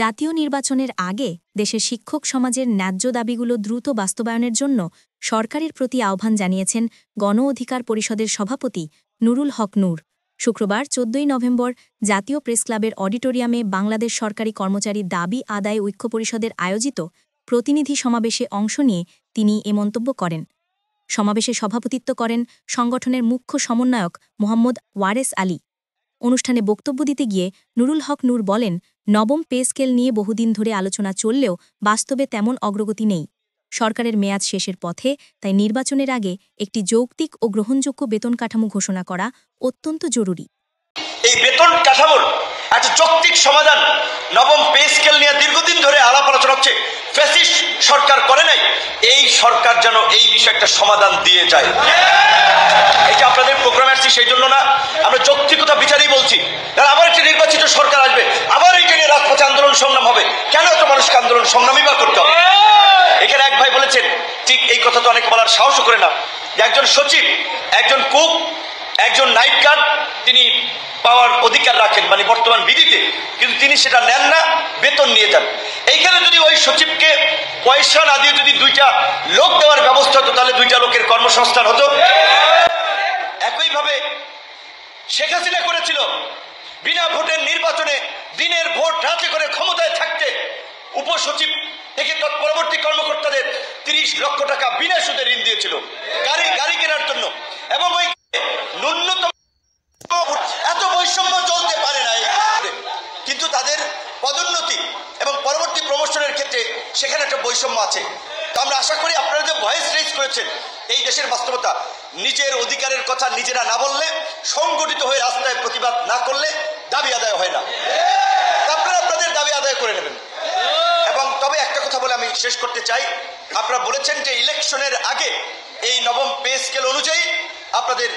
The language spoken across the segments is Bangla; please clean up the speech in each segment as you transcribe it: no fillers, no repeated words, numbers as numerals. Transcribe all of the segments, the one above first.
জাতীয় নির্বাচনের আগে দেশের শিক্ষক সমাজের ন্যায্য দাবিগুলো দ্রুত বাস্তবায়নের জন্য সরকারের প্রতি আহ্বান জানিয়েছেন গণ অধিকার পরিষদের সভাপতি নুরুল হক নূর। শুক্রবার ১৪ নভেম্বর জাতীয় প্রেসক্লাবের অডিটোরিয়ামে বাংলাদেশ সরকারি কর্মচারী দাবি আদায় ঐক্য পরিষদের আয়োজিত প্রতিনিধি সমাবেশে অংশ নিয়ে তিনি এ মন্তব্য করেন। সমাবেশে সভাপতিত্ব করেন সংগঠনের মুখ্য সমন্বয়ক মোহাম্মদ ওয়ারেস আলী। অনুষ্ঠানে বক্তব্য দিতে গিয়ে নুরুল হক নূর বলেন, নবম পে স্কেল নিয়ে বহুদিন ধরে আলোচনা চললেও বাস্তবে তেমন অগ্রগতি নেই। সরকারের মেয়াদ শেষের পথে, তাই নির্বাচনের আগে একটি যৌক্তিক ও গ্রহণযোগ্য বেতন কাঠামো ঘোষণা করা অত্যন্ত জরুরি। এই বেতন কাঠামোর একটা যৌক্তিক সমাধান নবম পে স্কেল নিয়ে দীর্ঘদিন ধরে আলাপ আলোচনা হচ্ছে, ফ্যাসিস্ট সরকার করে নাই। এই সরকার যেন এই বিষয়ে একটা সমাধান দিয়ে যায়। এটা আপনাদের প্রোগ্রামে আসছি সেই জন্য না, আমরা যৌক্তিকতা বিচারেই বলছি। আবার একটি নির্বাচিত সরকার আসবে, আবার এইটা নিয়ে রাজপথে আন্দোলন সংগ্রাম হবে। কেন এত মানুষকে আন্দোলন সংগ্রামই বা করতে হবে? এখানে এক ভাই বলেছেন, ঠিক এই কথা তো অনেকে বলার সাহসও করে না, যে একজন সচিব, একজন কুক, একজন নাইট গার্ড তিনি পাওয়ার অধিকার রাখেন মানে বর্তমান বিধিতে, কিন্তু তিনি সেটা নেন না, বেতন নিয়ে যান। এইখানে যদি ওই সচিবকে পয়সা না দিয়ে যদি দুইটা লোক দেওয়ার ব্যবস্থা হতো, তাহলে দুইটা লোকের কর্মসংস্থান হতো। একইভাবে শেখ হাসিনা করেছিল, বিনা ভোটের নির্বাচনে দিনের ভোট রাতে করে ক্ষমতায় থাকতে উপসচিব থেকে পরবর্তী কর্মকর্তাদের ৩০ লক্ষ টাকা বিনা সুদে ঋণ দিয়েছিল গাড়ি কেনার জন্য। এবং ওই ন্যূনতম এত বৈষম্য চলতে পারে না, কিন্তু তাদের পদোন্নতি এবং পরবর্তী প্রমোশনের ক্ষেত্রে সেখানে একটা বৈষম্য আছে। তো আমরা আশা করি আপনারা যে ভয়েস রেজ করেছেন, এই দেশের বাস্তবতা, নিজের অধিকারের কথা নিজেরা না বললে, সংগঠিত হয়ে রাস্তায় প্রতিবাদ না করলে দাবি আদায় হয় না। আপনারা আপনাদের দাবি আদায় করে নেবেন। এবং তবে একটা কথা বলে আমি শেষ করতে চাই, আপনারা বলেছেন যে ইলেকশনের আগে এই নবম পে স্কেল অনুযায়ী আপনাদের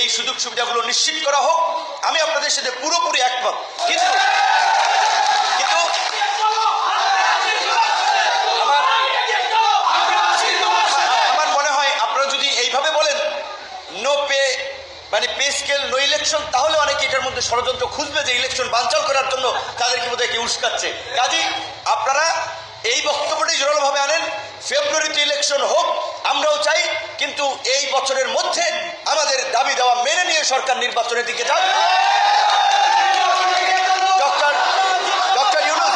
এই সুযোগ সুবিধাগুলো নিশ্চিত করা হোক। আমি আপনাদের সাথে পুরোপুরি একমত, কিন্তু আমার মনে হয় আপনারা যদি এইভাবে বলেন নো পে মানে পে স্কেল নো ইলেকশন, তাহলে অনেকে এটার মধ্যে ষড়যন্ত্র খুঁজবে যে ইলেকশন বানচাল করার জন্য তাদেরকে বোধহয় কেউ উস্কাচ্ছে। কাজেই আপনারা এই বক্তব্যটাই জোরালোভাবে আনেন, ফেব্রুয়ারিতে ইলেকশন হোক, আমরাও চাই, কিন্তু এই বছরের মধ্যে আমাদের দাবি দেওয়া মেনে নিয়ে সরকার নির্বাচনের দিকে যান। ডক্টর ইউনূস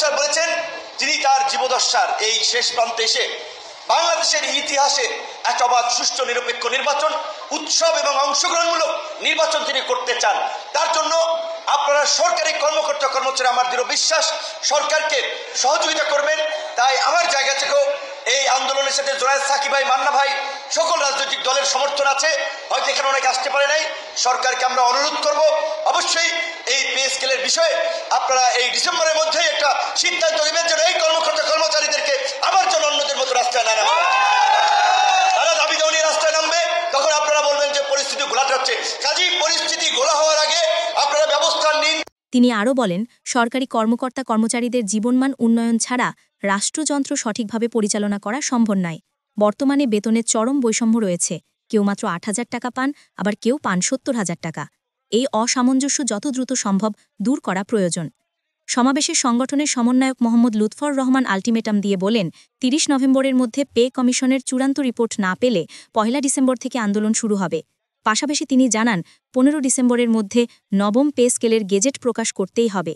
স্যার বলেছেন, তিনি তার জীবদ্দশার এই শেষ প্রান্তে এসে বাংলাদেশের ইতিহাসে একটা অবাধ, সুষ্ঠু, নিরপেক্ষ নির্বাচন, উৎসব এবং অংশগ্রহণমূলক নির্বাচন তিনি করতে চান। তার জন্য আপনারা সরকারি কর্মকর্তা কর্মচারী, আমার দৃঢ় বিশ্বাস, সরকারকে সহযোগিতা করবেন। তাই আমার জায়গা থেকেও এই আন্দোলনের সাথে জোরায়েদ সাকি ভাই, মান্না ভাই, সকল রাজনৈতিক দলের সমর্থন আছে। হয়তো এখানে অনেকে আসতে পারে নাই, সরকারকে আমরা অনুরোধ করব, অবশ্যই এই পে স্কেলের বিষয়ে আপনারা এই ডিসেম্বরের মধ্যে একটা সিদ্ধান্ত নেবেন, যেন এই কর্মকর্তা কর্মচারীদেরকে আবার যেন অন্যদের মতো রাস্তায় না নামে। তারা দাবি দেওয়া নিয়ে রাস্তায় নামবে, তখন আপনারা বলবেন যে পরিস্থিতি ঘোলাটে হচ্ছে। কাজেই পরিস্থিতি ঘোলা হওয়ার আগে আপনারা ব্যবস্থা নিন। তিনি আরও বলেন, সরকারি কর্মকর্তা কর্মচারীদের জীবনমান উন্নয়ন ছাড়া রাষ্ট্রযন্ত্র সঠিকভাবে পরিচালনা করা সম্ভব নয়। বর্তমানে বেতনের চরম বৈষম্য রয়েছে, কেউ মাত্র ৮,০০০ টাকা পান, আবার কেউ পান ৭০,০০০ টাকা। এই অসামঞ্জস্য যত দ্রুত সম্ভব দূর করা প্রয়োজন। সমাবেশে সংগঠনের সমন্বয়ক মোহাম্মদ লুৎফর রহমান আলটিমেটাম দিয়ে বলেন, ৩০ নভেম্বরের মধ্যে পে কমিশনের চূড়ান্ত রিপোর্ট না পেলে ১ ডিসেম্বর থেকে আন্দোলন শুরু হবে। পাশাপাশি তিনি জানান, ১৫ ডিসেম্বরের মধ্যে নবম পে স্কেলের গেজেট প্রকাশ করতেই হবে।